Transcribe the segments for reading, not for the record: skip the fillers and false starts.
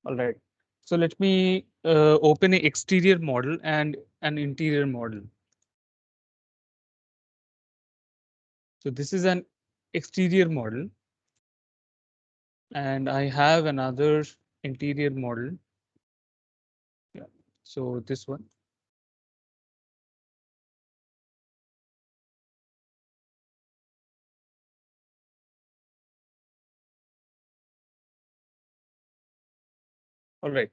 All right. So let me open an exterior model and an interior model. So this is an exterior model, and I have another interior model. Yeah. So this one. All right.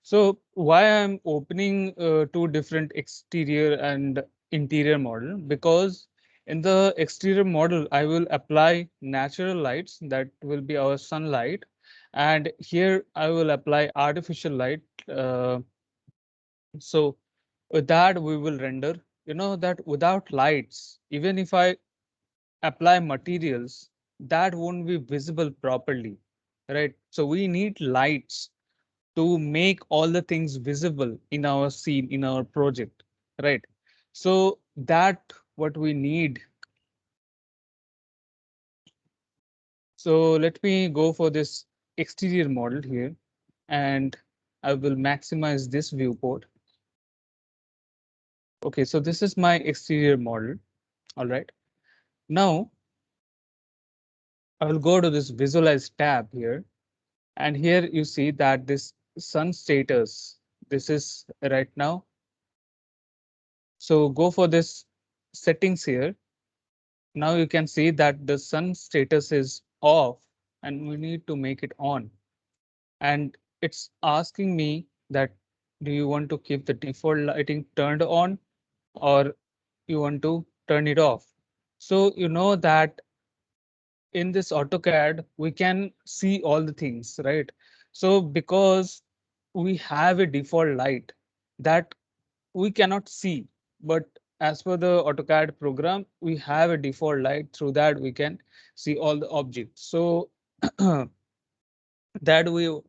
So why I'm opening two different exterior and interior model? Because in the exterior model, I will apply natural lights that will be our sunlight. And here I will apply artificial light. Uh, so with that, we will render, that without lights, even if I apply materials, that won't be visible properly, right? So we need lights to make all the things visible in our scene, in our project, right? So that what we need. So let me go for this exterior model here, and I will maximize this viewport. Okay, so this is my exterior model. All right. Now I will go to this visualize tab here, and here you see that this sun status, this is right now. So go for this settings here. Now you can see that the sun status is off and we need to make it on. And it's asking me that do you want to keep the default lighting turned on or you want to turn it off? So you know that in this AutoCAD, we can see all the things, right? So because we have a default light that we cannot see, but as per the AutoCAD program, we have a default light through that we can see all the objects. So that we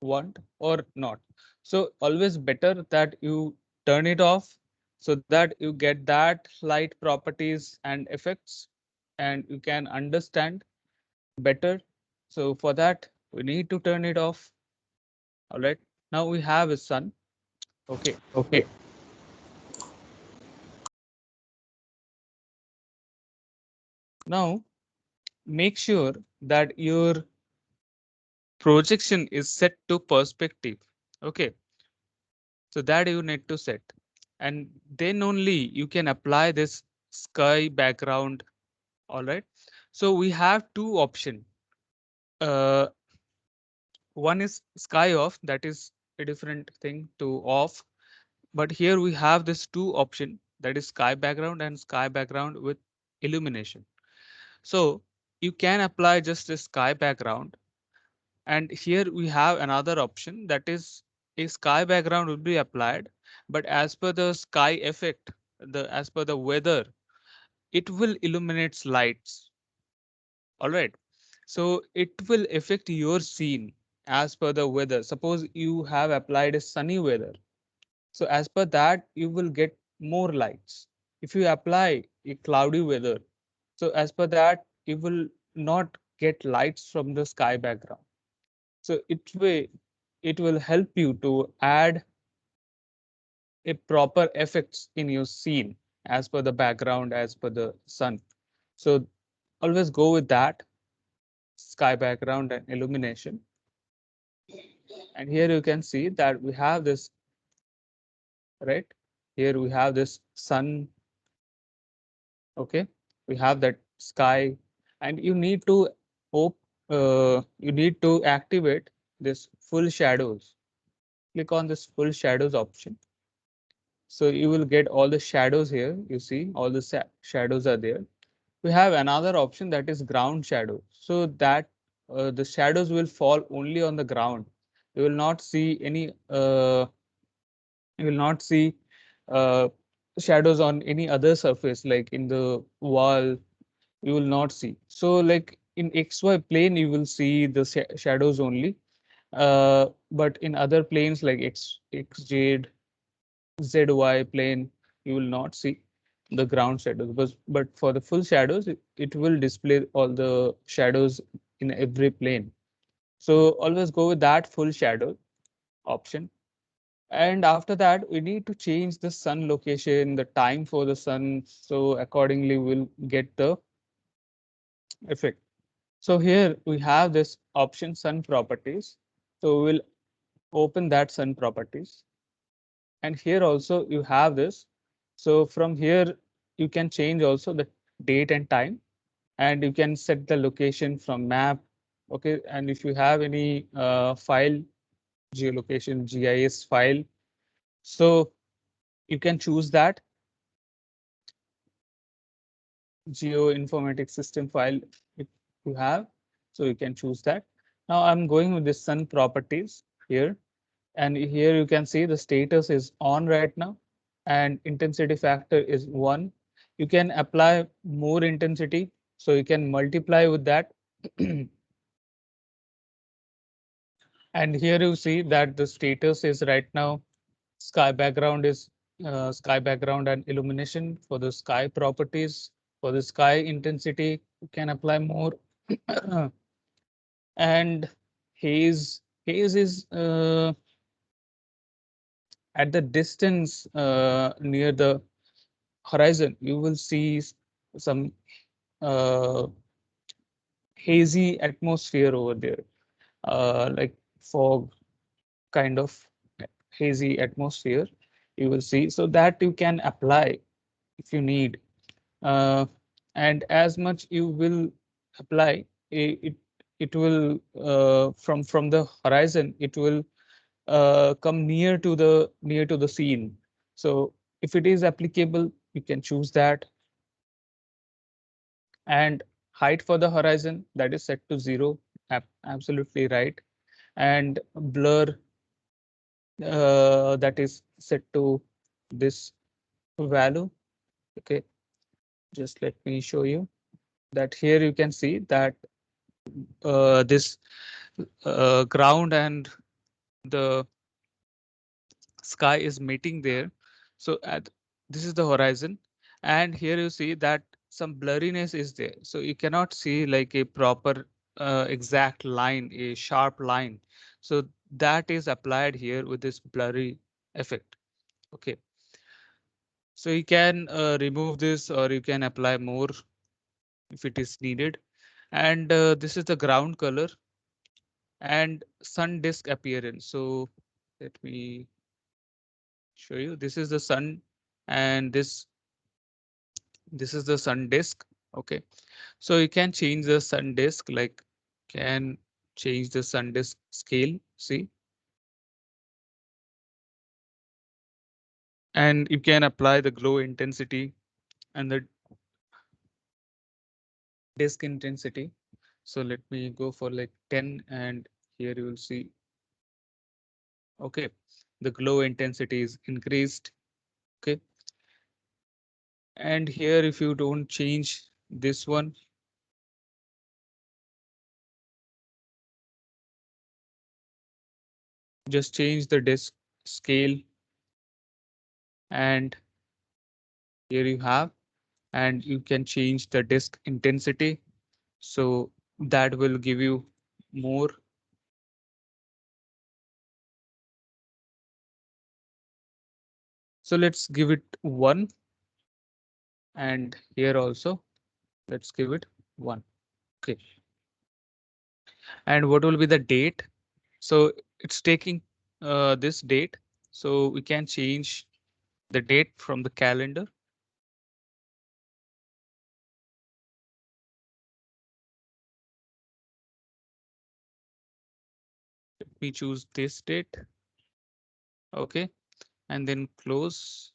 want or not. So always better that you turn it off so that you get that light properties and effects and you can understand better. So for that, we need to turn it off. All right. Now we have a sun. Okay. Okay. Now make sure that your projection is set to perspective. Okay. So that you need to set. And then only you can apply this sky background. All right. So we have two options. Uh, one is sky off, that is a different thing to off. But here we have this two option that is sky background and sky background with illumination. So you can apply just a sky background. And here we have another option that is a sky background will be applied, but as per the sky effect, as per the weather, it will illuminate lights. All right. So it will affect your scene as per the weather. Suppose you have applied a sunny weather. So as per that, you will get more lights. If you apply a cloudy weather, so as per that, you will not get lights from the sky background. So it will help you to add a proper effects in your scene as per the background, as per the sun. So always go with that sky background and illumination. And here you can see that we have this, right? Here we have this sun. Okay, we have that sky, and you need to activate this full shadows. Click on this full shadows option. So you will get all the shadows here. You see all the shadows are there. We have another option that is ground shadow. So that the shadows will fall only on the ground. You will not see any you will not see uh, shadows on any other surface like in the wall. You will not see. So like in XY plane, you will see the shadows only. But in other planes like XZ, ZY plane, you will not see the ground shadows. But for the full shadows, it will display all the shadows in every plane. So always go with that full shadow. option. And after that, we need to change the sun location, the time for the sun. So accordingly, we'll get the effect. So here we have this option sun properties. So we'll open that sun properties. And here also you have this. So from here, you can change also the date and time, and you can set the location from map. Okay. And if you have any file, geolocation, GIS file, so you can choose that geoinformatics system file if you have. So you can choose that. Now I'm going with the sun properties here. And here you can see the status is on right now and intensity factor is 1. You can apply more intensity. So you can multiply with that. And here you see that the status is right now sky background is sky background and illumination for the sky properties. For the sky intensity, you can apply more. And haze is at the distance near the horizon. You will see some uh, hazy atmosphere over there, like fog kind of hazy atmosphere you will see. So that you can apply if you need. Uh, and as much you will apply, it will from the horizon, it will come near to the scene. So if it is applicable, you can choose that. And height for the horizon, that is set to 0. Absolutely right. And blur, that is set to this value. Okay, just let me show you that here you can see that this ground and the sky is meeting there. So at this is the horizon, and here you see that some blurriness is there. So you cannot see like a proper exact line, a sharp line. So that is applied here with this blurry effect. Okay. So you can remove this or you can apply more if it is needed. And this is the ground color and sun disk appearance. So let me show you. This is the sun and this is the sun disk. Okay. So you can change the sun disk, like can change the sun disk scale. See, and you can apply the glow intensity and the disk intensity. So let me go for like 10, and here you will see. Okay, the glow intensity is increased. Okay, and here if you don't change this one, just change the disk scale, and here you have, and you can change the disk intensity. So that will give you more. So let's give it 1, and here also let's give it 1. Okay, and what will be the date? So it's taking this date. So we can change the date from the calendar. Let me choose this date. Okay, and then close.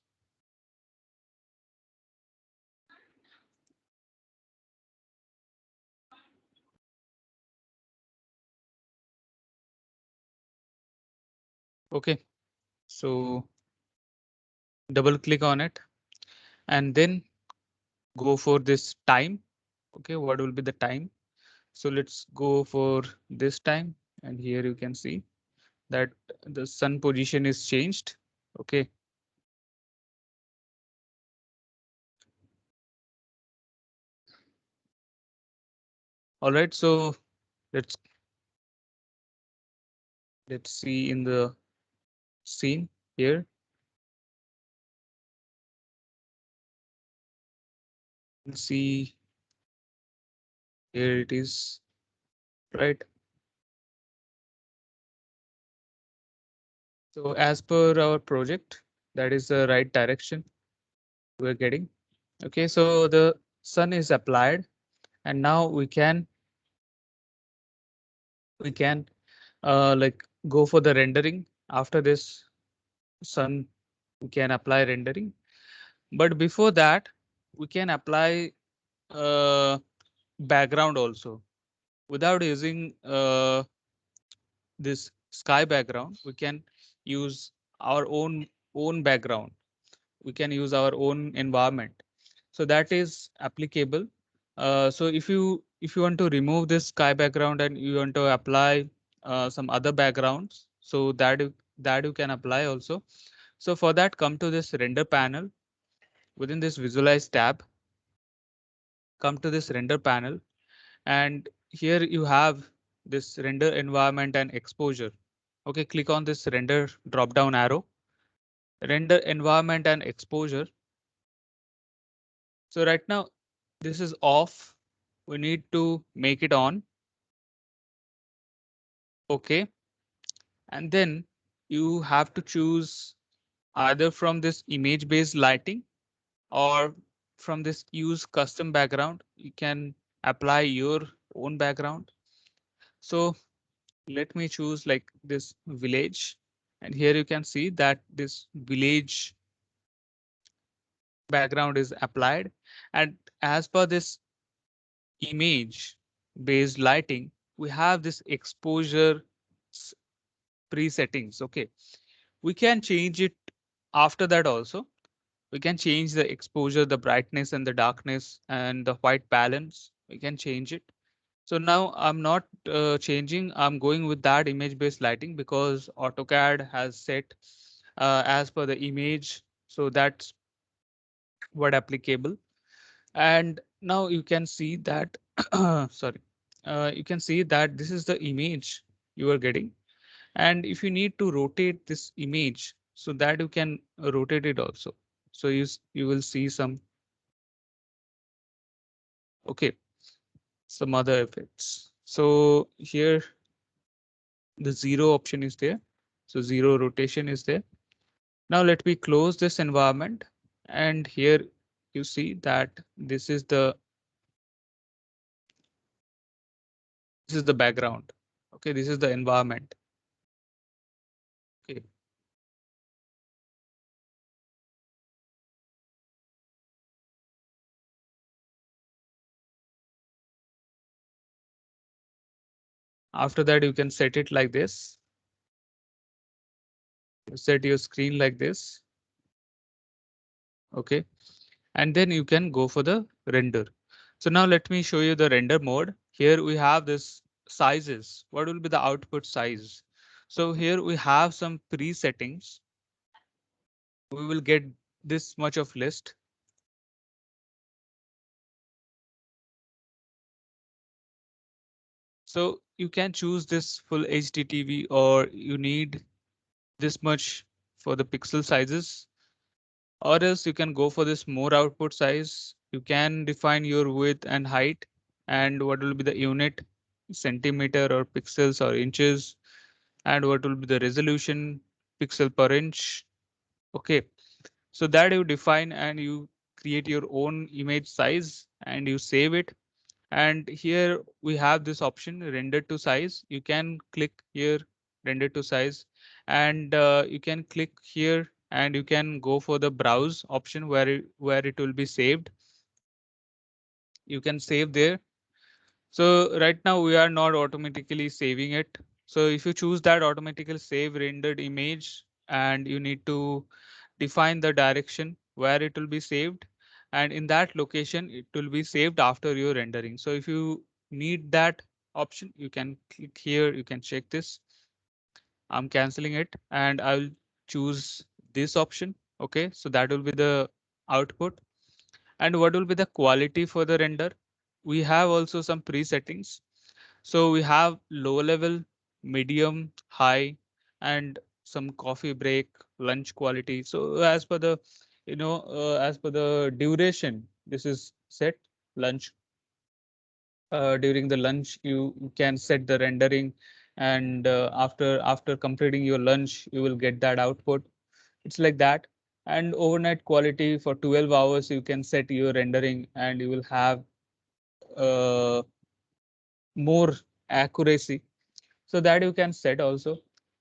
Okay, so double click on it and then go for this time. Okay, what will be the time? So let's go for this time, and here you can see that the sun position is changed. Okay. All right, so let's let's see in the scene here. See, here it is, right? So as per our project, that is the right direction we're getting. Okay, so the sun is applied, and now we can like go for the rendering. After this sun, we can apply rendering. But before that, we can apply background also. Without using this sky background, we can use our own background. We can use our own environment. So that is applicable. So if you want to remove this sky background and you want to apply some other backgrounds, so that you can apply also. So for that, come to this render panel. Within this visualize tab, come to this render panel, and here you have this render environment and exposure. Okay, click on this render drop down arrow, render environment and exposure. So right now this is off. We need to make it on. Okay. And then you have to choose either from this image based lighting or from this use custom background. You can apply your own background. So let me choose like this village. And here you can see that this village background is applied. And as per this image based lighting, we have this exposure presettings. Okay, we can change it after that also. We can change the exposure, the brightness and the darkness and the white balance. We can change it. So now I'm not changing. I'm going with that image based lighting because AutoCAD has set as per the image. So that's what applicable. And now you can see that, sorry, you can see that this is the image you are getting. And if you need to rotate this image so that you can rotate it also. So you will see some, okay, some other effects. So here the zero option is there. So zero rotation is there. Now let me close this environment. And here you see that this is the background. Okay, this is the environment. Okay. After that, you can set it like this. Set your screen like this. Okay. And then you can go for the render. So now let me show you the render mode. Here we have this sizes. What will be the output size? So here we have some pre-settings. We will get this much of list. So you can choose this full HD TV or you need this much for the pixel sizes, or else you can go for this more output size. You can define your width and height and what will be the unit, centimeter or pixels or inches, and what will be the resolution, pixel per inch. Okay, so that you define and you create your own image size and you save it. And here we have this option render to size. You can click here render to size, and you can click here and you can go for the browse option where it will be saved. You can save there. So right now we are not automatically saving it. So if you choose that automatically save rendered image, and you need to define the direction where it will be saved, and in that location it will be saved after your rendering. So if you need that option, you can click here, you can check this. I'm canceling it and I'll choose this option. Okay, so that will be the output. And what will be the quality for the render? We have also some pre-settings. So we have low level, medium, high, and some coffee break, lunch quality. So as per the, as per the duration, this is set lunch. During the lunch, you can set the rendering, and after completing your lunch, you will get that output. It's like that. And overnight quality for 12 hours, you can set your rendering, and you will have uh, more accuracy, so that you can set also.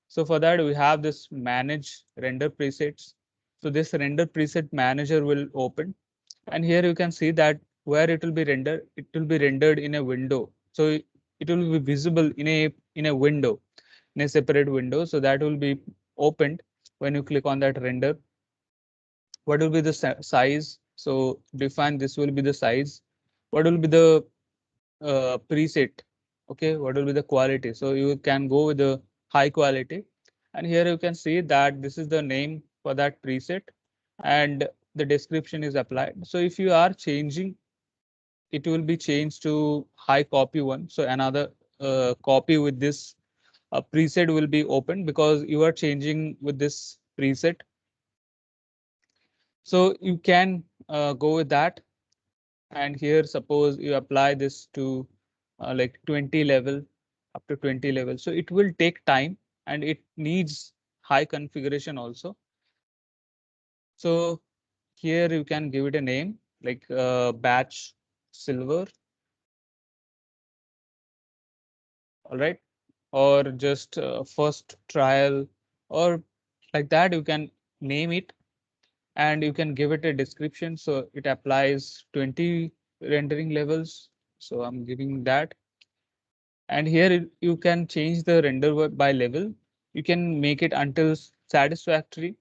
So for that, we have this manage render presets. So this render preset manager will open, and here you can see that where it will be rendered in a window. So it will be visible in a window, in a separate window. So that will be opened when you click on that render. What will be the size? So define this will be the size. What will be the preset? Okay, what will be the quality? So you can go with the high quality, and here you can see that this is the name for that preset, and the description is applied. So if you are changing, it will be changed to high copy one. So another copy with this preset will be open because you are changing with this preset. So you can go with that. And here, suppose you apply this to like 20 level, up to 20 level. So it will take time, and it needs high configuration also. So here you can give it a name like batch silver. All right. Or just first trial, or like that you can name it, and you can give it a description. So it applies 20 rendering levels. So I'm giving that. And here you can change the render by level. You can make it until satisfactory.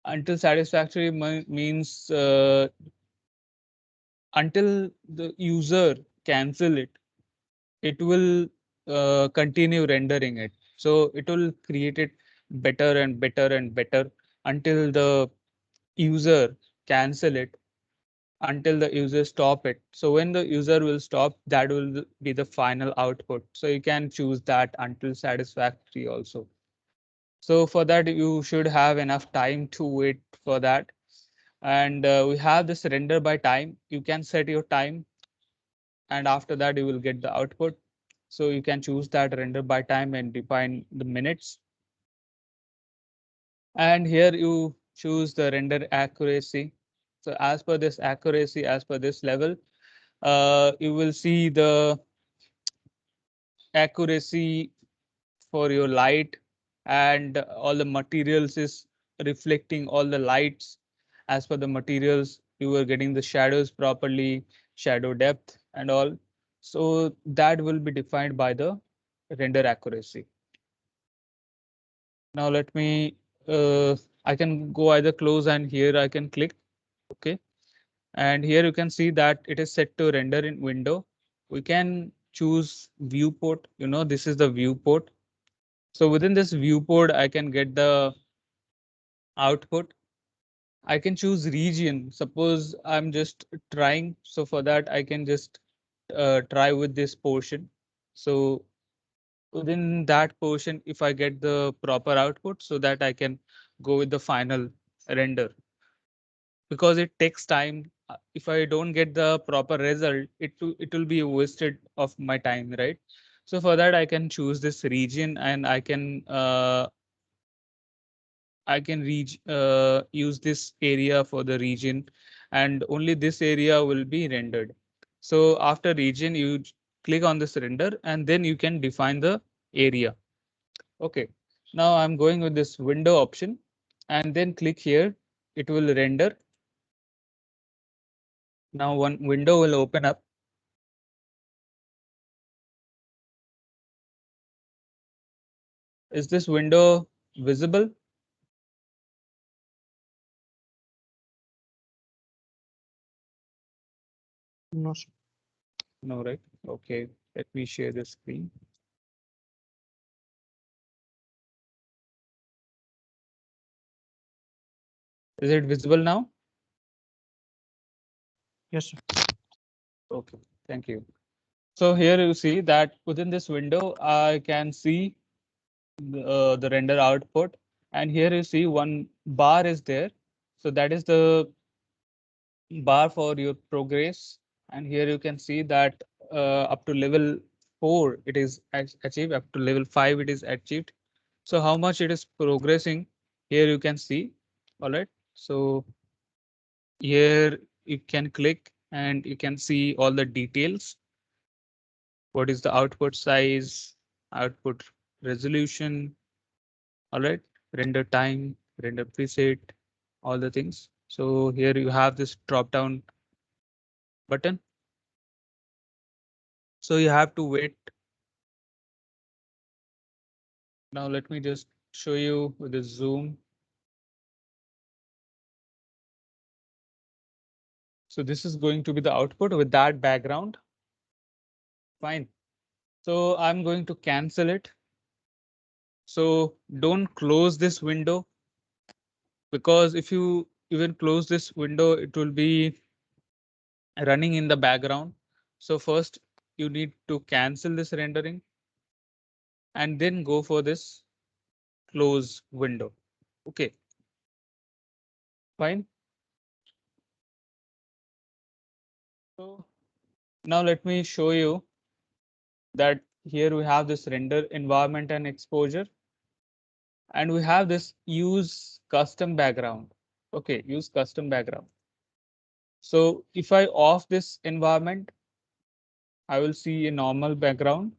Until satisfactory means until the user cancel it, it will continue rendering it. So it will create it better and better and better until the user cancel it, until the user stop it. So when the user will stop, that will be the final output. So you can choose that until satisfactory also. So for that, you should have enough time to wait for that. And we have this render by time. You can set your time, and after that you will get the output. So you can choose that render by time and define the minutes. And here you choose the render accuracy. So as per this accuracy, as per this level, you will see the accuracy for your light, and all the materials is reflecting all the lights. As per the materials, you are getting the shadows properly, shadow depth and all. So that will be defined by the render accuracy. Now let me, I can go either close, and here I can click. Okay. And here you can see that it is set to render in window. We can choose viewport. This is the viewport. So within this viewport, I can get the output. I can choose region. Suppose I'm just trying. So for that, I can just try with this portion. So within that portion, if I get the proper output, so that I can go with the final render, because it takes time. If I don't get the proper result, it will be wasted of my time, right? So for that, I can choose this region, and I can use this area for the region, and only this area will be rendered. So after region, you click on this render, and then you can define the area. Okay. Now I'm going with this window option, and then click here. It will render. Now one window will open up. Is this window visible? No, sir. No, right? Okay. Let me share the screen. Is it visible now? Yes, sir. Okay. Thank you. So here you see that within this window, I can see the render output, and here you see one bar is there. So that is the bar for your progress, and here you can see that up to level 4 it is achieved, up to level 5 it is achieved. So how much it is progressing, here you can see. All right, so here you can click and you can see all the details. What is the output size, output resolution, all right, render time, render preset, all the things. So here you have this drop down button. So you have to wait. Now let me just show you with the zoom. So this is going to be the output with that background. Fine. So I'm going to cancel it. So don't close this window, because if you even close this window, it will be running in the background. So first you need to cancel this rendering and then go for this close window. Okay, fine. So now let me show you that here we have this render environment and exposure, and we have this use custom background. Okay, use custom background. So if I off this environment, I will see a normal background,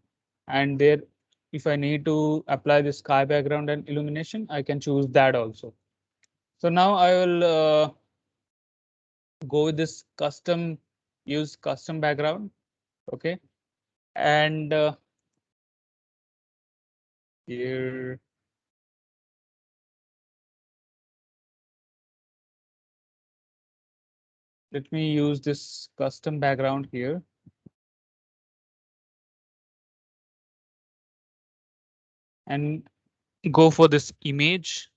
and there, if I need to apply the sky background and illumination, I can choose that also. So now I will go with this custom, use custom background. Okay, and here let me use this custom background here. And go for this image.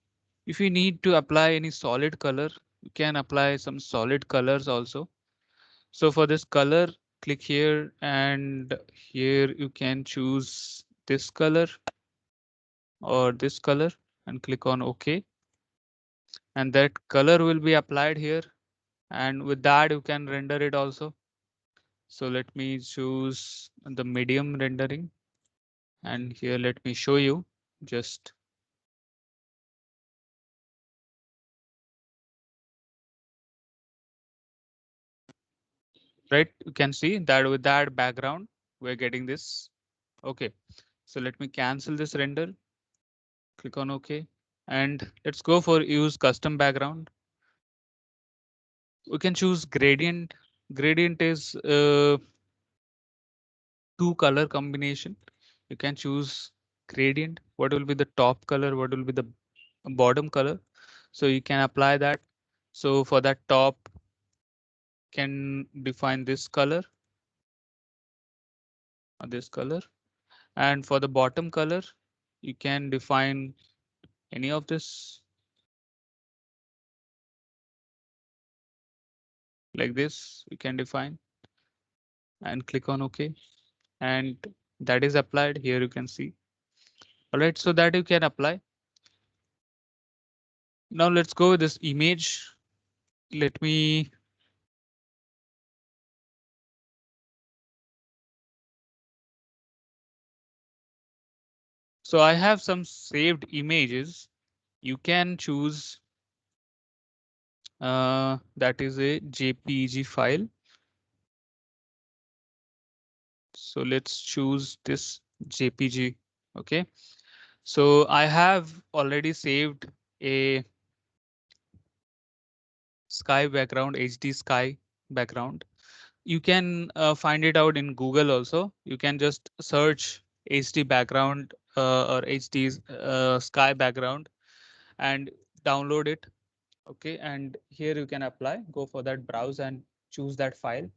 If you need to apply any solid color, you can apply some solid colors also. So for this color, click here, and here you can choose this color or this color and click on OK. And that color will be applied here. And with that, you can render it also. So let me choose the medium rendering. And here, let me show you just right. You can see that with that background, we're getting this. Okay, so let me cancel this render, click on OK, and let's go for use custom background. We can choose gradient. Gradient is two color combination. You can choose gradient. What will be the top color? What will be the bottom color? So you can apply that. So for that top, can define this color or this color. And for the bottom color, you can define any of this like this. You can define and click on OK. And that is applied here. You can see. All right, so that you can apply. Now let's go with this image. Let me so I have some saved images. You can choose that is a JPG file. So let's choose this JPG. OK, so I have already saved a sky background, HD sky background. You can find it out in Google also. You can just search HD background or HD sky background and download it. OK, and here you can apply, go for that browse and choose that file.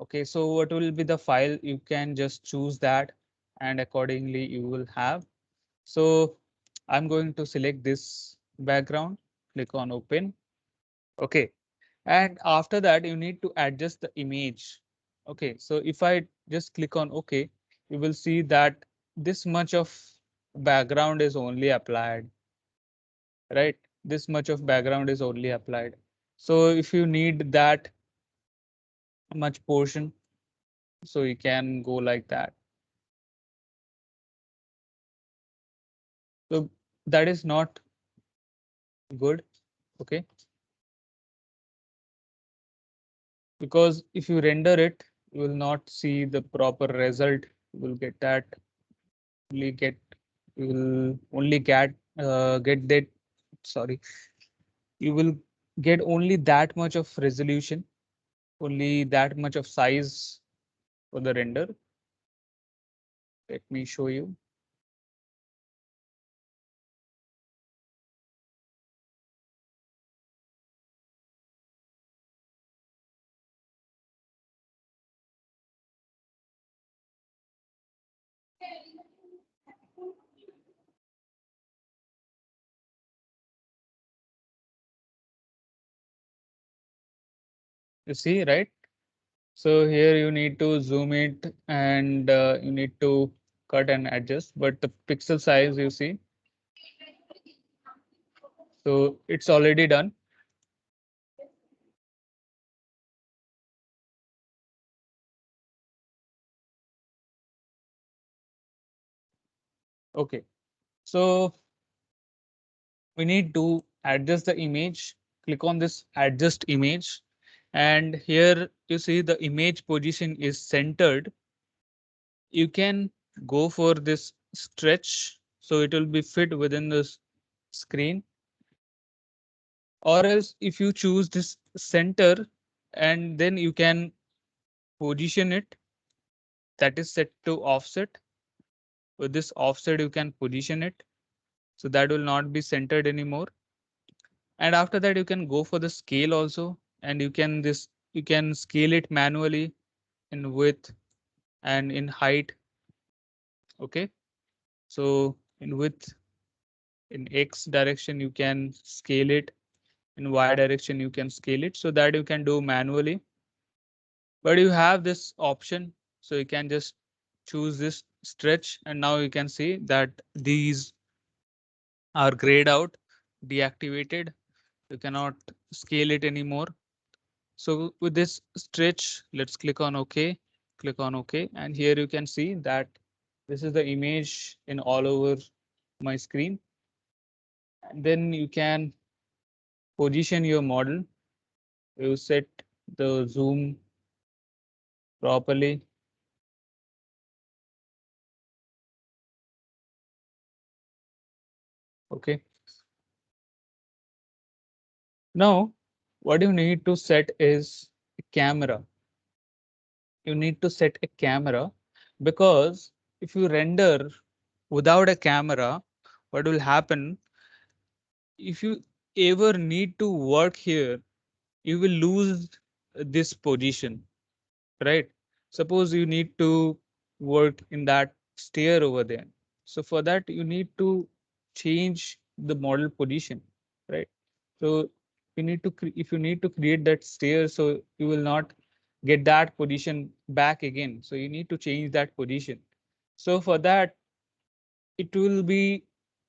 OK, so what will be the file? You can just choose that and accordingly you will have. So I'm going to select this background, click on open. OK, and after that you need to adjust the image. OK, so if I just click on OK, you will see that this much of background is only applied, right? This much of background is only applied. So if you need that much portion, so you can go like that. So that is not good, okay? Because if you render it, you will not see the proper result. You will get that, only get, you will only get that, sorry, you will get only that much of resolution, only that much of size for the render. Let me show you. You see, right? So here you need to zoom it and you need to cut and adjust, but the pixel size you see, so it's already done. Okay, so we need to adjust the image. Click on this adjust image, and here you see the image position is centered. You can go for this stretch, so it will be fit within this screen, or else if you choose this center, and then you can position it, that is set to offset. With this offset you can position it, so that will not be centered anymore. And after that you can go for the scale also, and you can scale it manually in width and in height. Okay, so in width, in x direction you can scale it, in y direction you can scale it, so that you can do manually. But you have this option, so you can just choose this stretch, and now you can see that these are grayed out, deactivated. You cannot scale it anymore. So with this stretch, let's click on OK, click on OK. And here you can see that this is the image in all over my screen. And then you can position your model. You set the zoom properly. Okay. Now, what you need to set is a camera. You need to set a camera, because if you render without a camera, what will happen? If you ever need to work here, you will lose this position, right? Suppose you need to work in that stair over there. So for that, you need to change the model position, right? So you need to, if you need to create that stair, so you will not get that position back again. So you need to change that position. So for that, it will be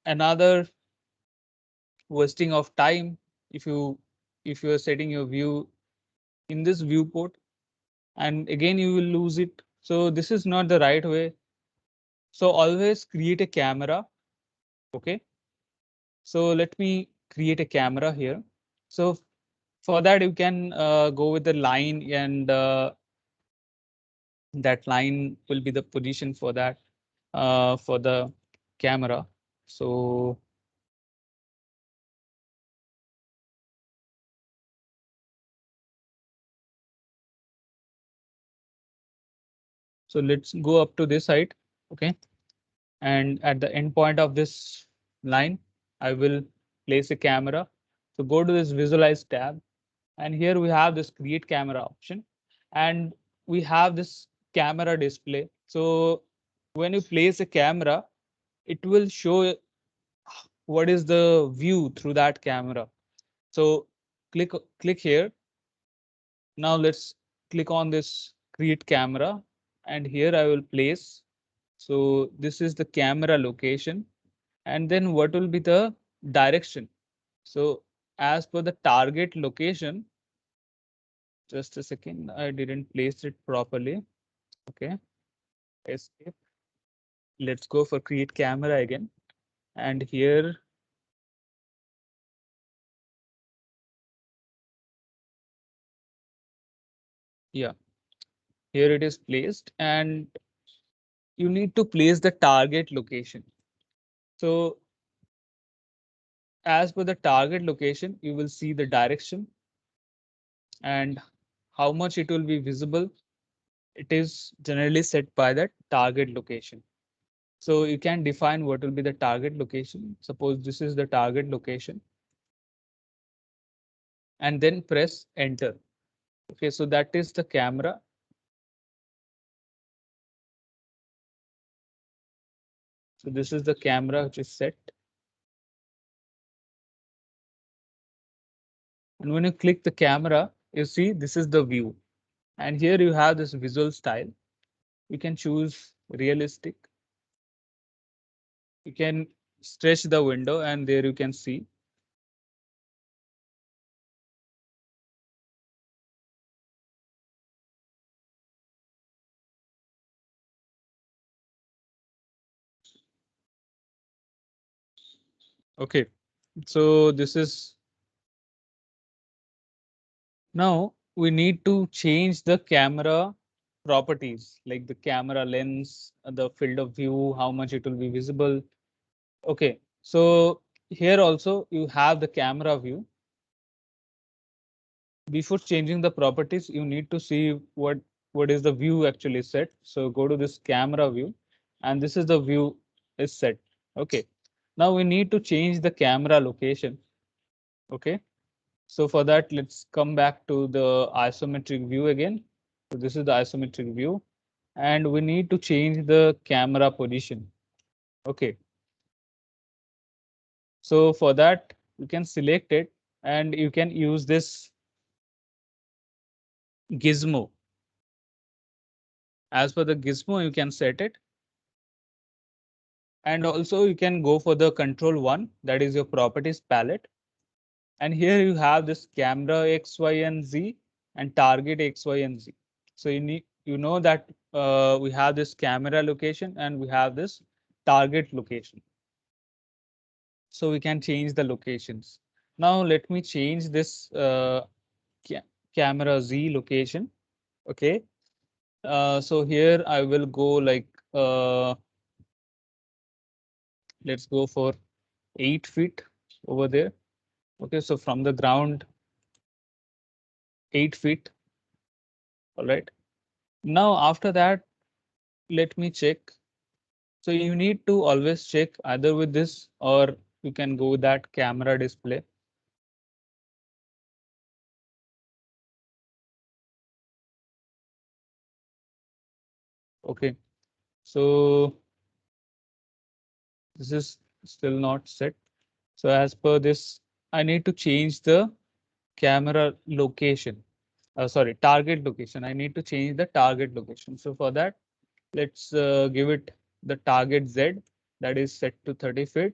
another wasting of time if you are setting your view in this viewport, and again you will lose it. So this is not the right way. So always create a camera. Okay, so let me create a camera here. So for that you can go with the line, and that line will be the position for that, for the camera. So let's go up to this side. Okay, and at the end point of this line, I will place a camera. So go to this visualize tab, and here we have this create camera option, and we have this camera display. So when you place a camera, it will show what is the view through that camera. So click here. Now let's click on this create camera, and here I will place. So this is the camera location. And then what will be the direction? So as per the target location, just a second, I didn't place it properly. Okay, escape. Let's go for create camera again. And here, yeah, here it is placed, and you need to place the target location. So as per the target location, you will see the direction and how much it will be visible. It is generally set by the target location. So you can define what will be the target location. Suppose this is the target location and then press enter. Okay, so that is the camera. So this is the camera which is set. And when you click the camera, you see this is the view. And here you have this visual style. You can choose realistic. You can stretch the window and there you can see. Okay, so this is now we need to change the camera properties like the camera lens, the field of view, how much it will be visible. Okay, so here also you have the camera view. Before changing the properties, you need to see what is the view actually set. So go to this camera view, and this is the view is set. Okay, now we need to change the camera location. Okay, so for that, let's come back to the isometric view again. So this is the isometric view, and we need to change the camera position. Okay, so for that, you can select it and you can use this gizmo. As per the gizmo, you can set it. And also you can go for the control one, that is your properties palette. And here you have this camera X, Y, and Z and target X, Y, and Z. So you know that we have this camera location and we have this target location. So we can change the locations. Now let me change this ca camera Z location. Okay. So here I will go like let's go for 8 feet over there. Okay, so from the ground, 8 feet. All right. Now after that, let me check. So you need to always check either with this or you can go with that camera display. Okay, so this is still not set. So as per this, I need to change the camera location. Sorry, target location. I need to change the target location. So for that, let's give it the target Z that is set to 30 feet.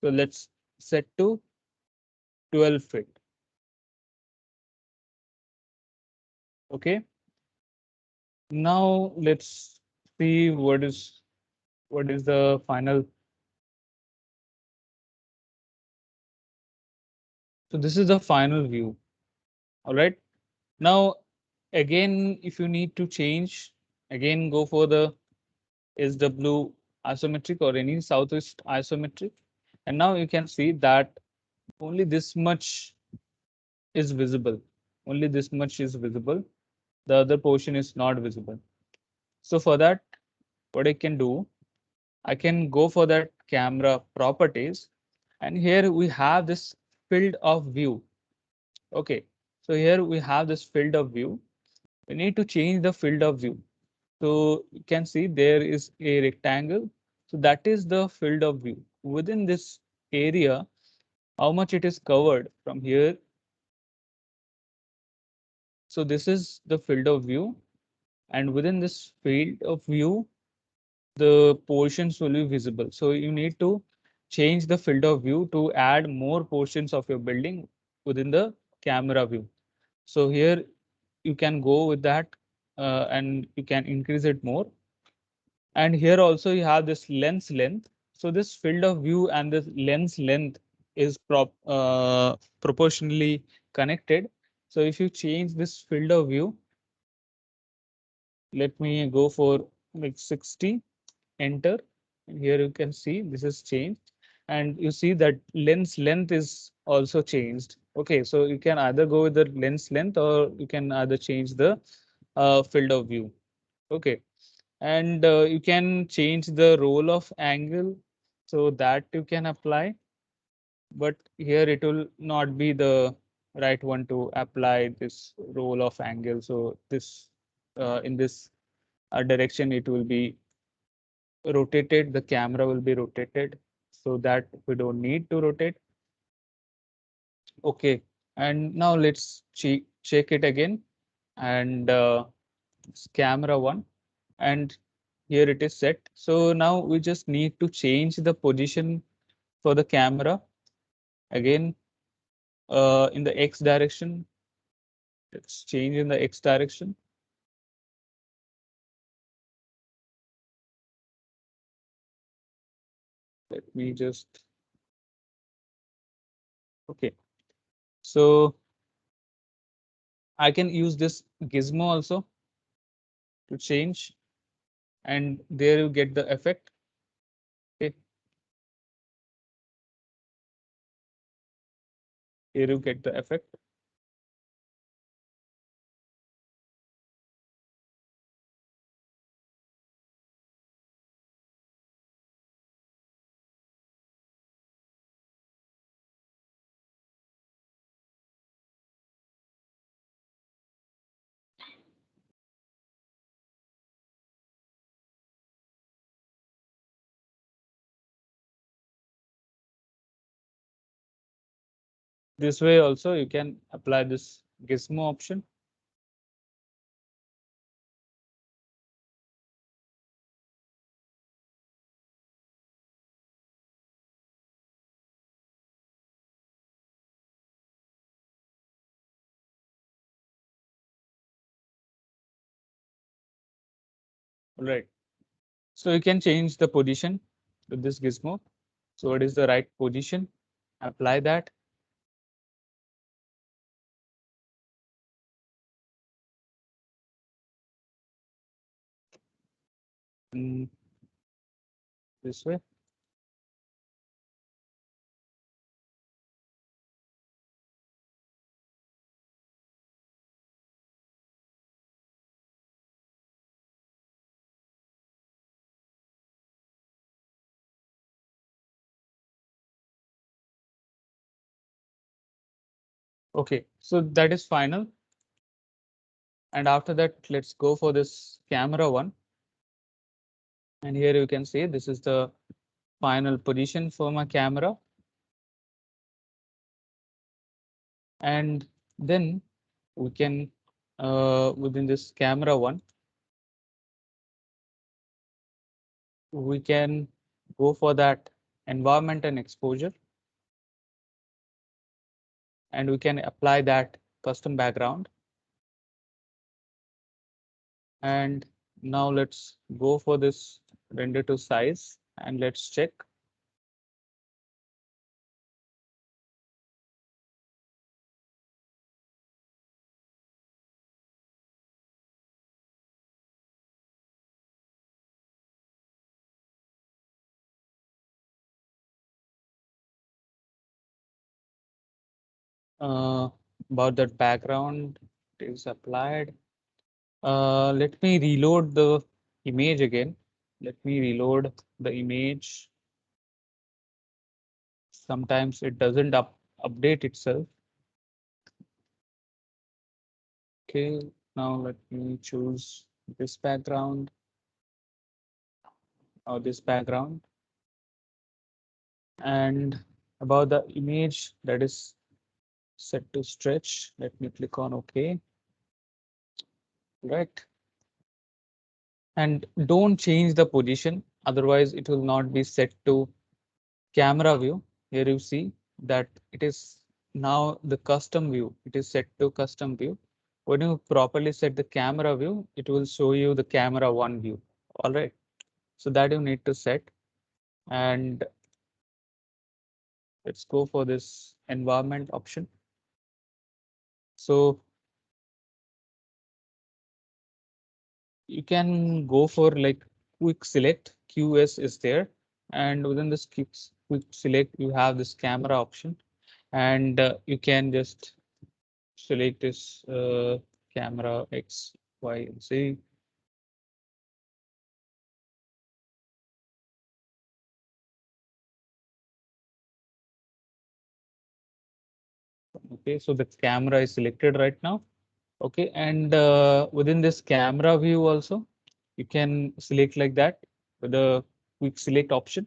So let's set to 12 feet. Okay. Now let's see what is the final. So this is the final view. All right. Now again, if you need to change, again go for the SW isometric or any southwest isometric. And now you can see that only this much is visible. Only this much is visible. The other portion is not visible. So for that, what I can do, I can go for that camera properties. And here we have this field of view. Okay, so here we have this field of view. We need to change the field of view. So you can see there is a rectangle. So that is the field of view. Within this area, how much it is covered from here. So this is the field of view. And within this field of view, the portions will be visible. So you need to change the field of view to add more portions of your building within the camera view. So here you can go with that and you can increase it more. And here also you have this lens length. So this field of view and this lens length is proportionally connected. So if you change this field of view, let me go for like 60, enter. And here you can see this is changed. And you see that lens length is also changed. Okay, so you can either go with the lens length or you can either change the field of view. Okay, and you can change the roll of angle so that you can apply, but here it will not be the right one to apply this roll of angle. So this in this direction it will be rotated, the camera will be rotated, so that we don't need to rotate. Okay, and now let's check it again, and it's camera one, and here it is set. So now we just need to change the position for the camera again in the X direction. Let's change in the X direction. Let me just, okay. So I can use this gizmo also to change, and there you get the effect. Okay, here you get the effect. This way also you can apply this gizmo option. All right. So you can change the position with this gizmo. So what is the right position? Apply that. Mm, this way. Okay, so that is final. And after that, let's go for this camera one. And here you can see this is the final position for my camera. And then we can, within this camera one, we can go for that environment and exposure. And we can apply that custom background. And now let's go for this render to size and let's check. Uh, about that background is applied. Let me reload the image again. Let me reload the image. Sometimes it doesn't update itself. Okay, now let me choose this background or this background. And about the image that is set to stretch, let me click on OK. Right. And don't change the position, otherwise it will not be set to camera view. Here you see that it is now the custom view. It is set to custom view. When you properly set the camera view, it will show you the camera one view. All right. So that you need to set. And let's go for this environment option. So you can go for like quick select. QS is there. And within this quick select, you have this camera option. And you can just select this camera X, Y, and Z. Okay, so the camera is selected right now. Okay, and within this camera view also, you can select like that with the quick select option.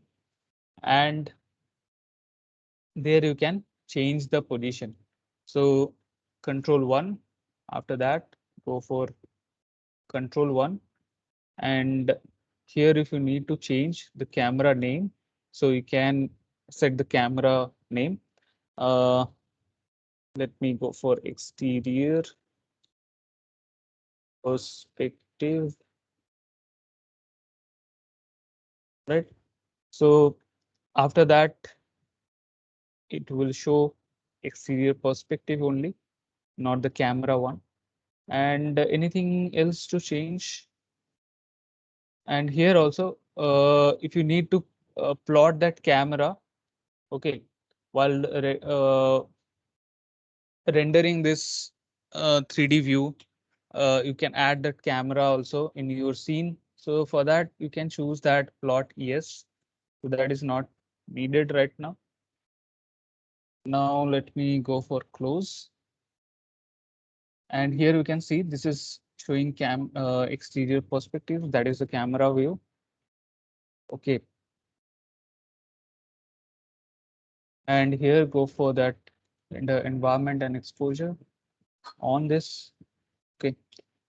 And there you can change the position. So control 1, after that, go for control 1. And here, if you need to change the camera name, so you can set the camera name. Uh, Let me go for exterior perspective, right? So after that, it will show exterior perspective only, not the camera one. And anything else to change? And here also, if you need to plot that camera, okay, while rendering this 3D view, you can add that camera also in your scene. So for that, you can choose that plot yes. So that is not needed right now. Now let me go for close. And here you can see this is showing exterior perspective. That is the camera view. Okay. And here go for that in the environment and exposure on this. Okay.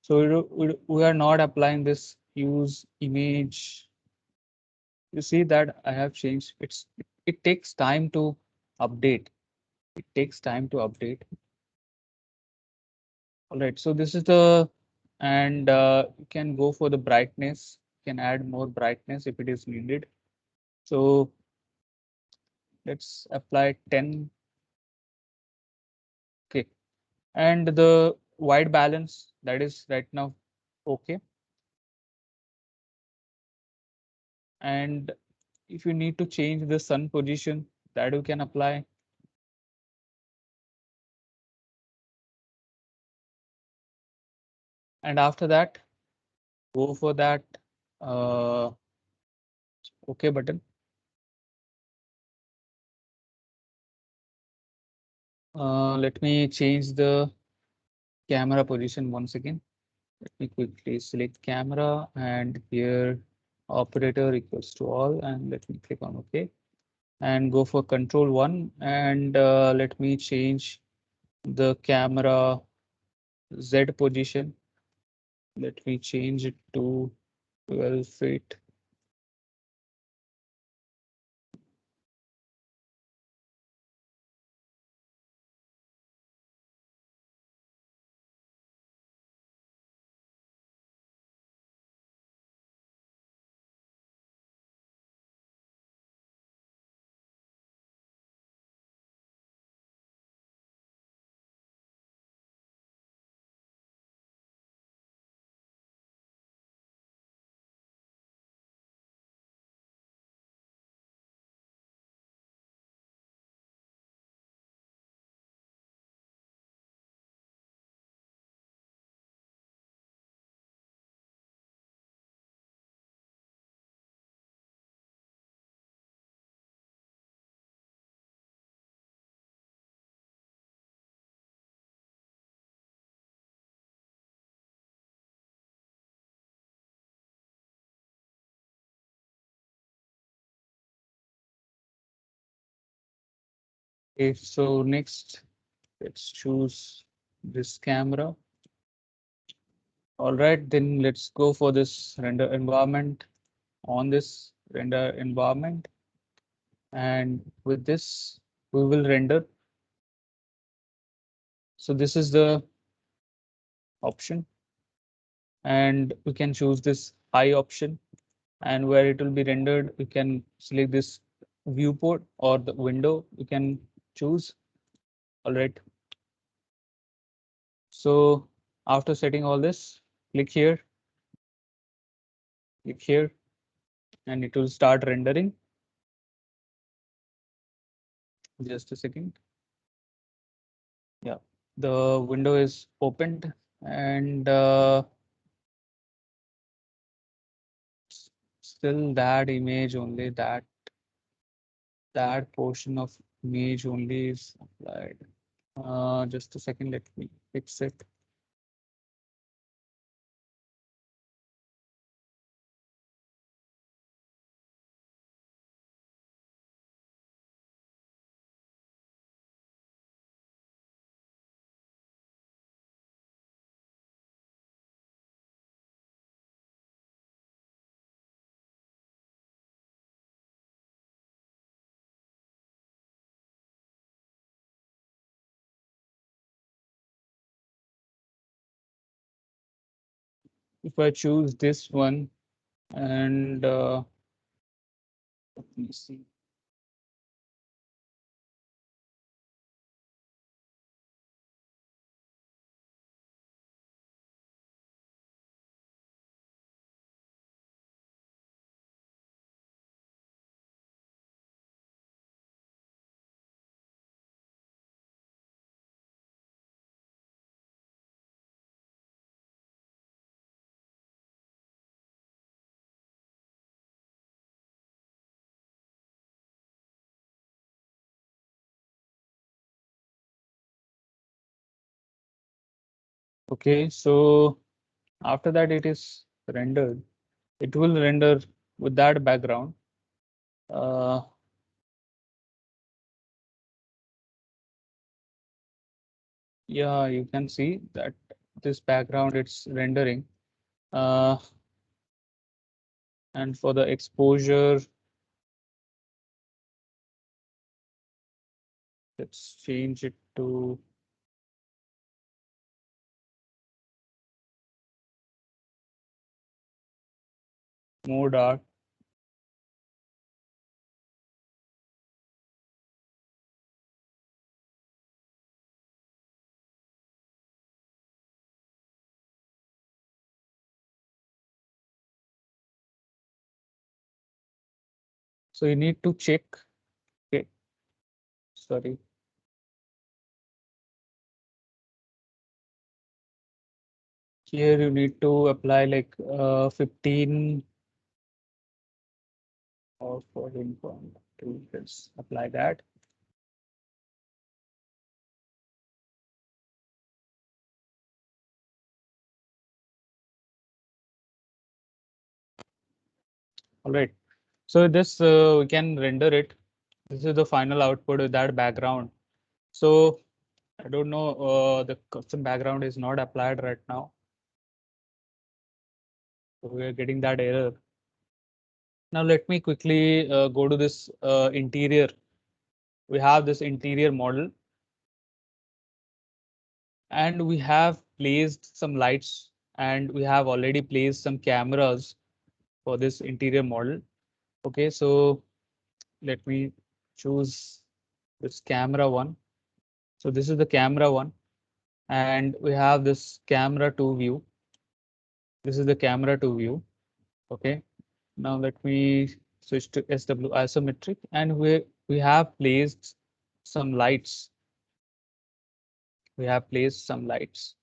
So we are not applying this use image. You see that I have changed. It takes time to update. It takes time to update. All right. So this is the, and you can go for the brightness. You can add more brightness if it is needed. So let's apply 10. Okay. And the white balance, that is right now okay. And if you need to change the sun position, that you can apply. And after that, go for that uh, OK button. Let me change the camera position once again. Let me quickly select camera and here operator equals to all, and let me click on OK and go for control 1. And let me change the camera Z position. Let me change it to 12 feet. Okay, so next, let's choose this camera. All right, then let's go for this render environment. On this render environment, and with this we will render. So this is the option, and we can choose this high option, and where it will be rendered we can select this viewport or the window you can choose. All right, so after setting all this, click here, click here, and it will start rendering. Just a second. Yeah, the window is opened, and still that image only, that portion of image only is applied. Just a second, let me fix it. If I choose this one, and let me see. Okay, so after that it is rendered. It will render with that background. Uh, yeah, you can see that this background it's rendering. Uh, and for the exposure, let's change it to more dark. So you need to check. Okay, sorry. Here you need to apply like 15 or 14.2. Let's apply that. All right. So this we can render it. This is the final output with that background. So I don't know, the custom background is not applied right now. So we are getting that error. Now let me quickly go to this interior. We have this interior model, and we have placed some lights, and we have already placed some cameras for this interior model. Okay, so let me choose this camera one. So this is the camera one, and we have this camera two view. This is the camera two view. Okay, now let me switch to SW isometric, and we have placed some lights. We have placed some lights.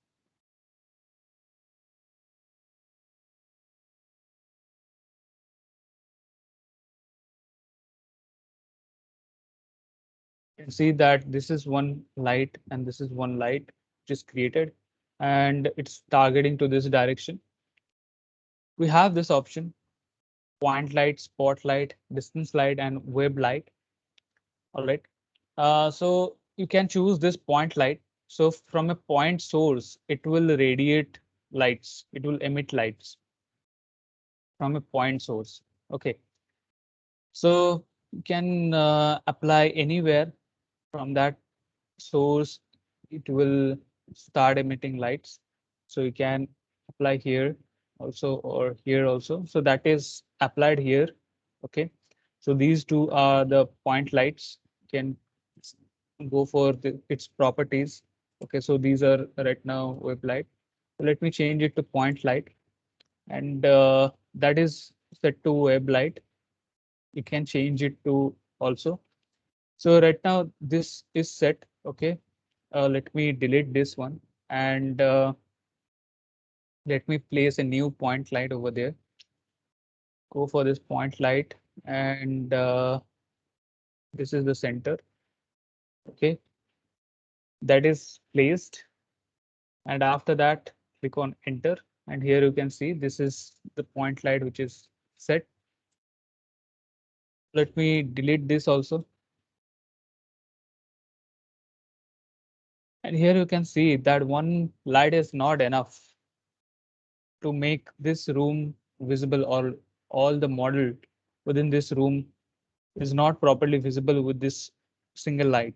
You can see that this is one light and this is one light which is created, and it's targeting to this direction. We have this option: point light, spotlight, distance light, and web light. All right. So you can choose this point light. So from a point source, it will radiate lights. It will emit lights from a point source. Okay. So you can apply anywhere from that source. It will start emitting lights. So you can apply here also or here also. So that is applied here. Okay. So these two are the point lights. You can go for its properties. Okay. So these are right now web light. So let me change it to point light, and that is set to web light. You can change it to also. So right now this is set. Okay. Let me delete this one, and let me place a new point light over there. Go for this point light, and this is the center. Okay. That is placed. And after that, click on enter. And here you can see this is the point light which is set. Let me delete this also. And here you can see that one light is not enough to make this room visible, or all the model within this room is not properly visible with this single light.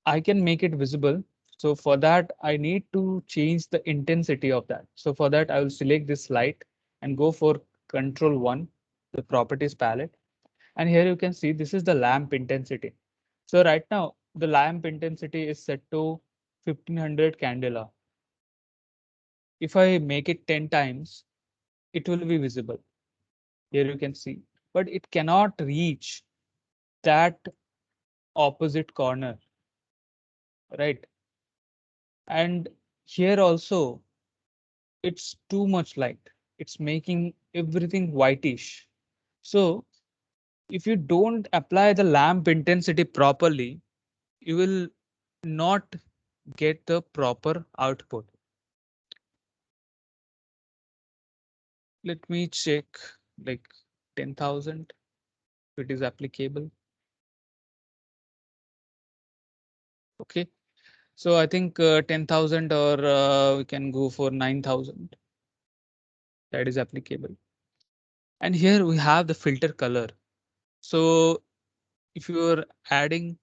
I can make it visible. So for that, I need to change the intensity of that. So for that, I will select this light and go for Control 1, the properties palette. And here you can see this is the lamp intensity. So right now, the lamp intensity is set to 1500 candela. If I make it 10 times, it will be visible. Here you can see, but it cannot reach that opposite corner, right? And here also, it's too much light. It's making everything whitish. So if you don't apply the lamp intensity properly, you will not get the proper output. Let me check like 10,000 if it is applicable. Okay. So I think 10,000, or we can go for 9,000. That is applicable. And here we have the filter color. So if you are adding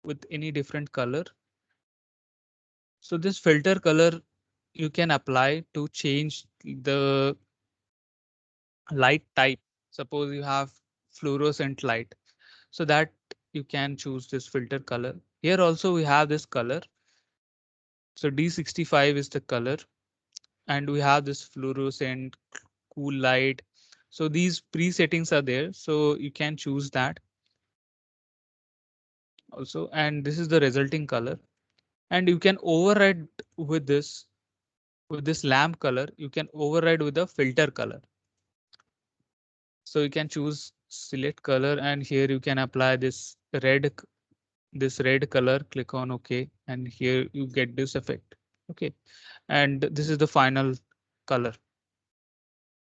with any different color, so this filter color you can apply to change the light type. Suppose you have fluorescent light, so that you can choose this filter color. Here also we have this color. So D65 is the color, and we have this fluorescent, cool light. So these pre-settings are there, so you can choose that also. And this is the resulting color, and you can override with this lamp color. You can override with the filter color. So you can choose select color, and here you can apply this red color. Click on OK, and here you get this effect. Okay, and this is the final color.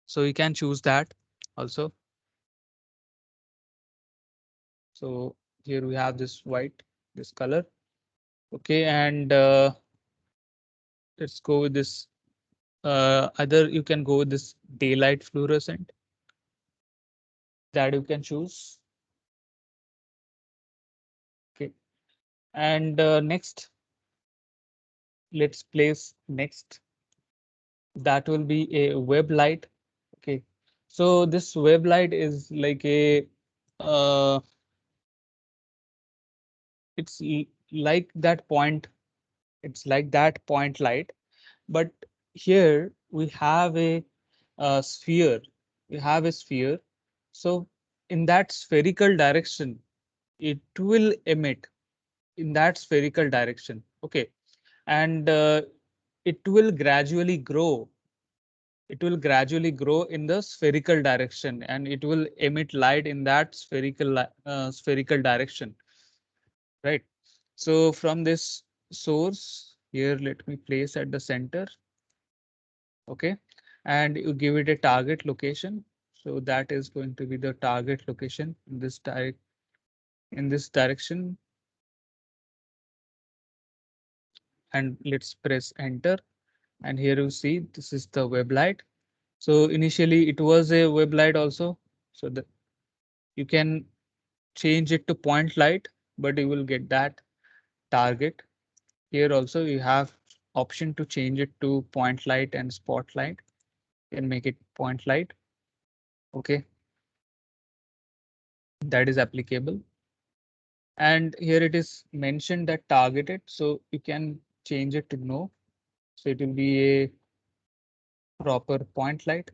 So you can choose that also. So here we have this white, this color. Okay, and let's go with this. Either you can go with this daylight fluorescent, that you can choose. Okay, and next, let's place next. That will be a web light. Okay, so this web light is like a it's like that point. It's like that point light, but here we have a sphere. We have a sphere. So in that spherical direction, it will emit in that spherical direction. Okay, and it will gradually grow. It will gradually grow in the spherical direction, and it will emit light in that spherical direction, right? So from this source here, let me place at the center. Okay, and you give it a target location. So that is going to be the target location in this direction. And let's press enter. And here you see this is the web light. So initially it was a web light also. So that you can change it to point light, but you will get that target. Here also you have option to change it to point light and spotlight. You can make it point light. Okay, that is applicable. And here it is mentioned that targeted, so you can change it to no. So it will be a proper point light.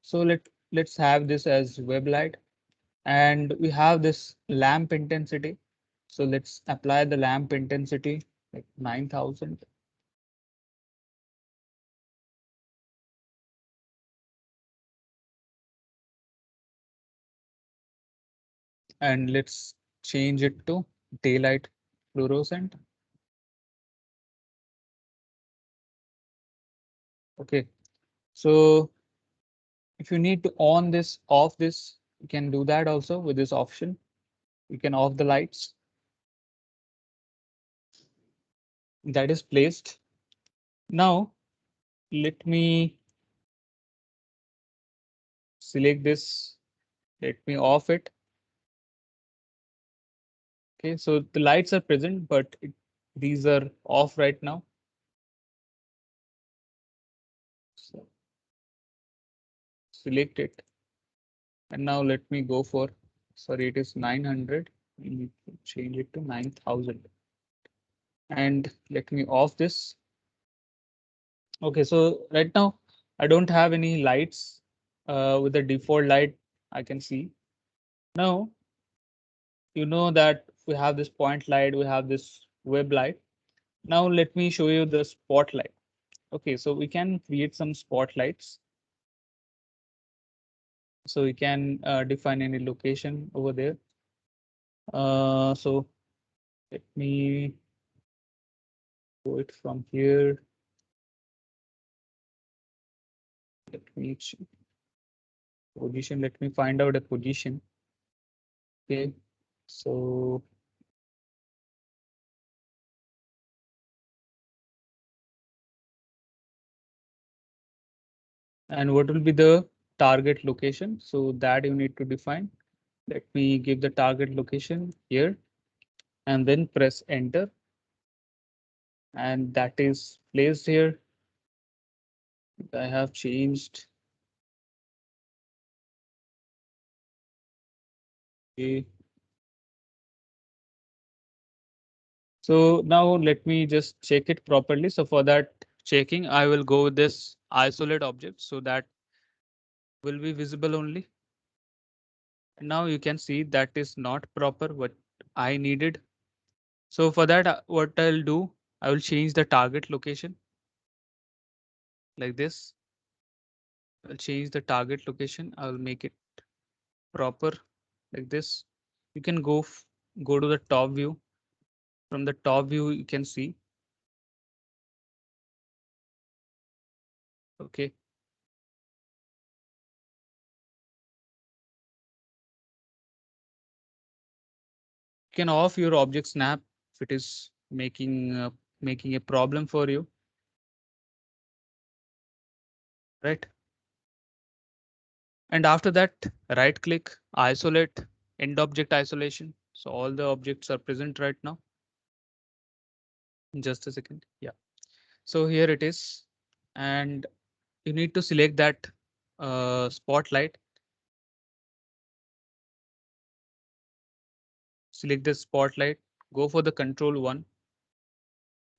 So let's have this as web light, and we have this lamp intensity. So let's apply the lamp intensity like 9,000. And let's change it to daylight fluorescent. Okay, so if you need to on this, off this, you can do that also with this option. You can off the lights. That is placed. Now let me select this. Let me off it. Okay, so the lights are present, but these are off right now. So select it. And now let me go for, sorry, it is 900. We need to change it to 9,000. And let me off this. Okay, so right now I don't have any lights with the default light I can see. Now, you know that we have this point light, we have this web light. Now let me show you the spotlight. Okay, so we can create some spotlights. So we can define any location over there. So let me go it from here. Let me position. Let me find out a position. Okay, so and what will be the target location? So that you need to define. Let me give the target location here and then press enter. And that is placed here. I have changed. Okay. So now let me just check it properly. So for that checking, I will go with this isolate object so that will be visible only. Now you can see that is not proper what I needed. So for that, what I'll do, I will change the target location like this. I'll change the target location. I'll make it proper like this. You can go to the top view. From the top view, you can see. Okay. You can off your object snap if it is making a problem for you. Right. And after that, right click, isolate, end object isolation. So all the objects are present right now. Just a second. Yeah. So here it is. And you need to select that spotlight. Select the spotlight, go for the control one.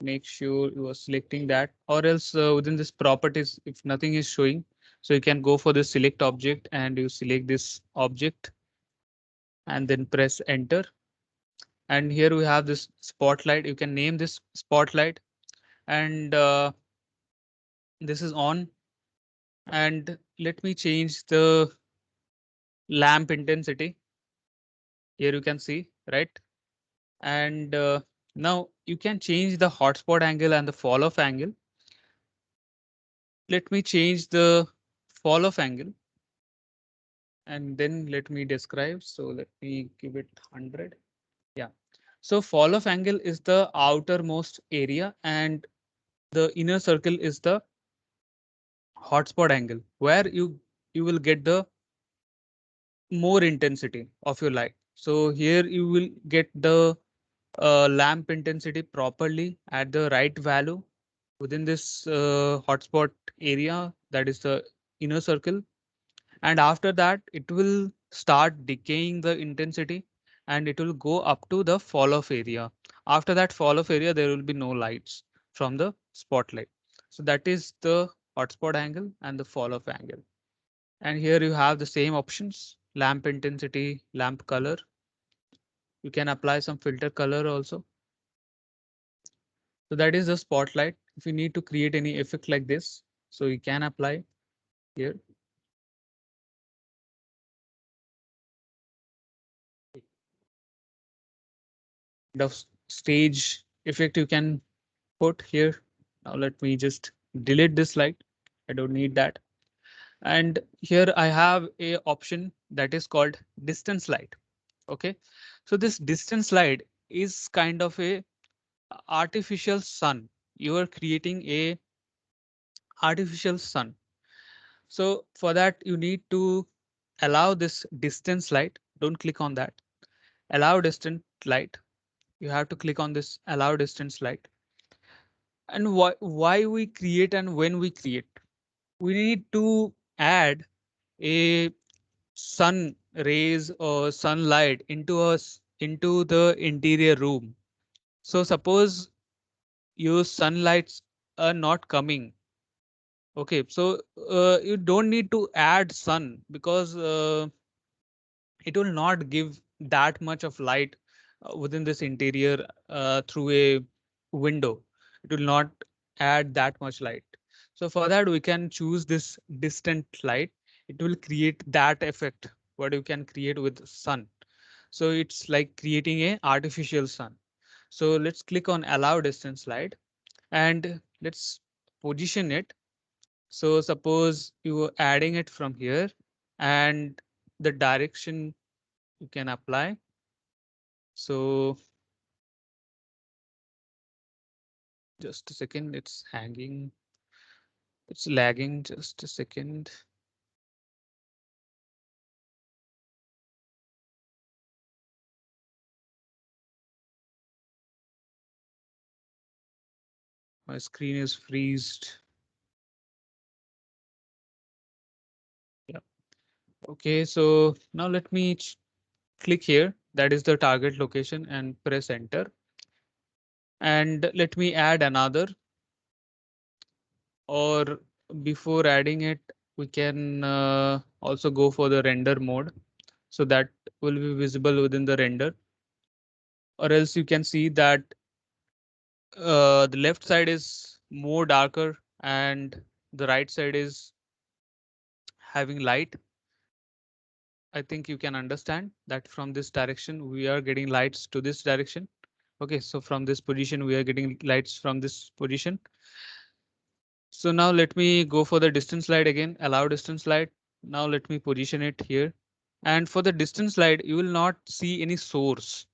Make sure you are selecting that, or else within this properties, if nothing is showing, so you can go for the select object and you select this object and then press enter. And here we have this spotlight. You can name this spotlight and this is on. And let me change the lamp intensity. Here you can see, right? And now you can change the hotspot angle and the fall off angle. Let me change the fall off angle and then let me describe. So let me give it 100. Yeah. So fall off angle is the outermost area and the inner circle is the hotspot angle, where you will get the more intensity of your light. So here you will get the lamp intensity properly at the right value within this hotspot area, that is the inner circle. And after that it will start decaying the intensity, and it will go up to the fall off area. After that fall off area there will be no lights from the spotlight. So that is the hotspot angle and the fall off angle. And here you have the same options: lamp intensity, lamp color. You can apply some filter color also. So that is the spotlight. If you need to create any effect like this, so you can apply here. The stage effect you can put here. Now let me just delete this light. I don't need that. And here I have a option that is called distance light. Okay. So this distance light is kind of a artificial sun. You are creating a artificial sun. So for that, you need to allow this distance light. Don't click on that. Allow distant light. You have to click on this allow distance light. And why we create and when we create, we need to add a sun rays or sunlight into us into the interior room. So suppose your sunlights are not coming. Okay, so you don't need to add sun, because it will not give that much of light within this interior through a window. It will not add that much light. So for that, we can choose this distant light. It will create that effect what you can create with sun. So it's like creating a artificial sun. So let's click on allow distance light and let's position it. So suppose you are adding it from here, and the direction you can apply. So just a second, it's hanging, it's lagging, just a second. My screen is freezed. Yeah. Okay, so now let me click here. That is the target location and press enter. And let me add another, or before adding it, we can also go for the render mode. So that will be visible within the render, or else you can see that the left side is more darker and the right side is having light. I think you can understand that from this direction we are getting lights to this direction. Okay, so from this position we are getting lights from this position. So now let me go for the distance slide again, allow distance slide. Now let me position it here. And for the distance slide, you will not see any source.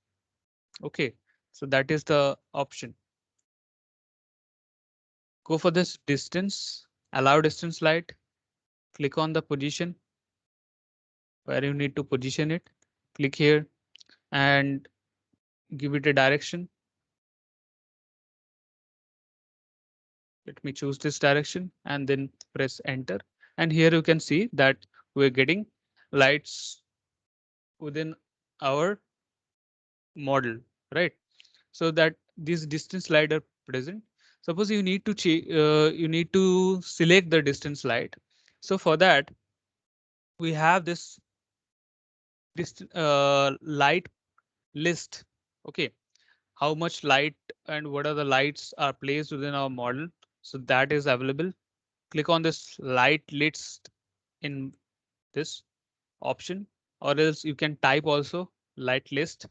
Okay, so that is the option. Go for this distance, allow distance slide, click on the position where you need to position it. Click here and give it a direction. Let me choose this direction and then press enter. And here you can see that we're getting lights within our model, right? So that this distance slide are present. Suppose you need to you need to select the distance slide. So for that, we have this light list. Okay, how much light and what are the lights are placed within our model. So that is available. Click on this light list in this option, or else you can type also light list.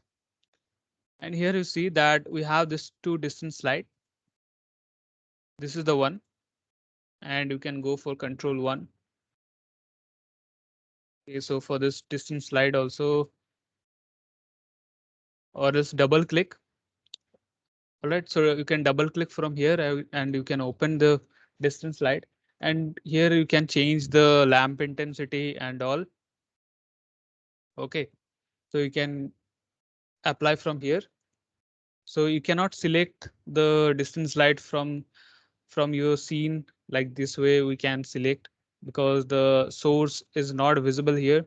And here you see that we have this two distance light. This is the one, and you can go for control one. Okay, so for this distance slide also, or else double click. All right, so you can double click from here and you can open the distance slide. and here you can change the lamp intensity and all. Okay, so you can apply from here. So you cannot select the distance light from your scene like this way we can select, because the source is not visible here.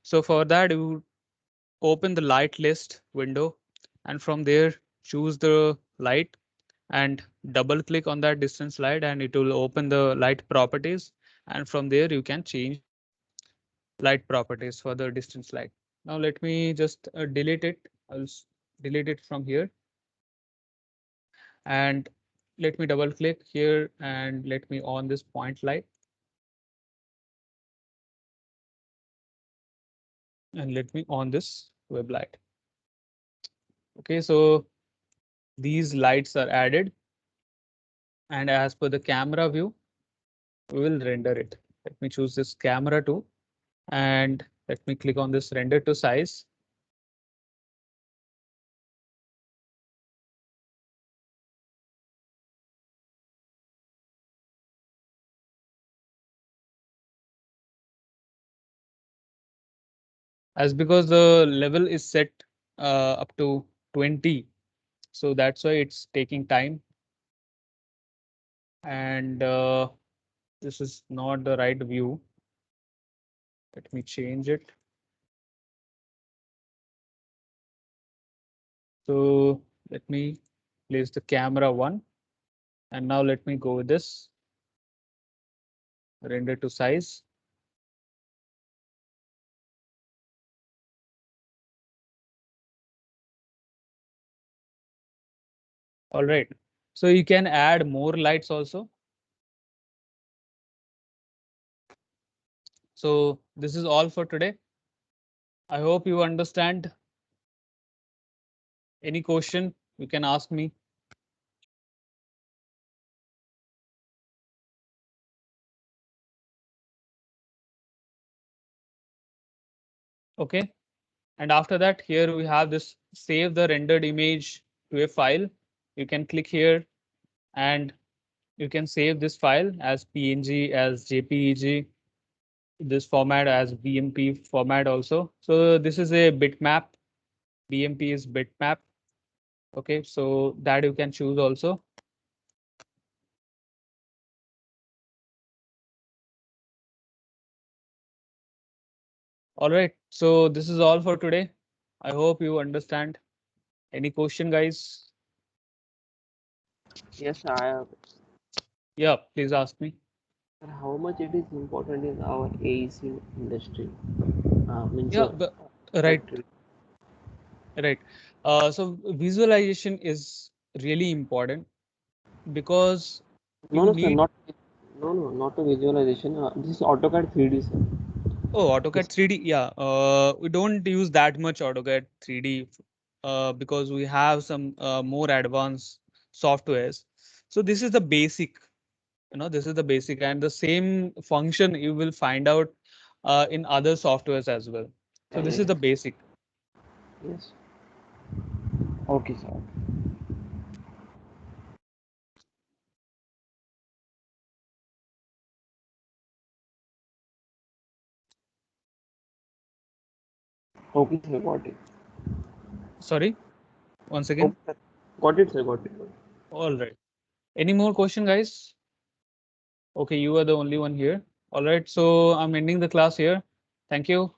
So for that, you open the light list window, and from there choose the light and double click on that distance light, and it will open the light properties, and from there you can change the light properties for the distance light. Now let me just delete it. Delete it from here, and let me double click here and let me on this point light, and let me on this web light. Okay, so these lights are added, and as per the camera view, we will render it. Let me choose this camera too, and let me click on this render to size. As because the level is set up to 20, so that's why it's taking time. And this is not the right view. Let me change it. So let me place the camera 1, and now let me go with this render to size. All right, so you can add more lights also. So this is all for today. I hope you understand. Any question you can ask me. Okay, and after that, here we have this save the rendered image to a file. You can click here, and you can save this file as PNG, as JPEG, this format as BMP format also. So this is a bitmap. BMP is bitmap. Okay, so that you can choose also. All right, so this is all for today. I hope you understand. Any question, guys? Yes, I have. Yeah, please ask me. How much it is important in our AEC industry? Means Yeah, but right, factory. right. So visualization is really important because No, you no, sir, need. not no, no, not a visualization. This is AutoCAD 3D, sir. Oh, This AutoCAD 3D. Yeah, we don't use that much AutoCAD 3D because we have some more advanced softwares. So this is the basic. This is the basic, and the same function you will find out in other softwares as well. So yeah, yeah, this is the yes, basic. yes. Okay, sir. Okay, sir, got it. Sorry, once again. Okay, sir. Got it, sir. Got it. Got it. All right. Any more question, guys? Okay, you are the only one here. All right, so I'm ending the class here. Thank you.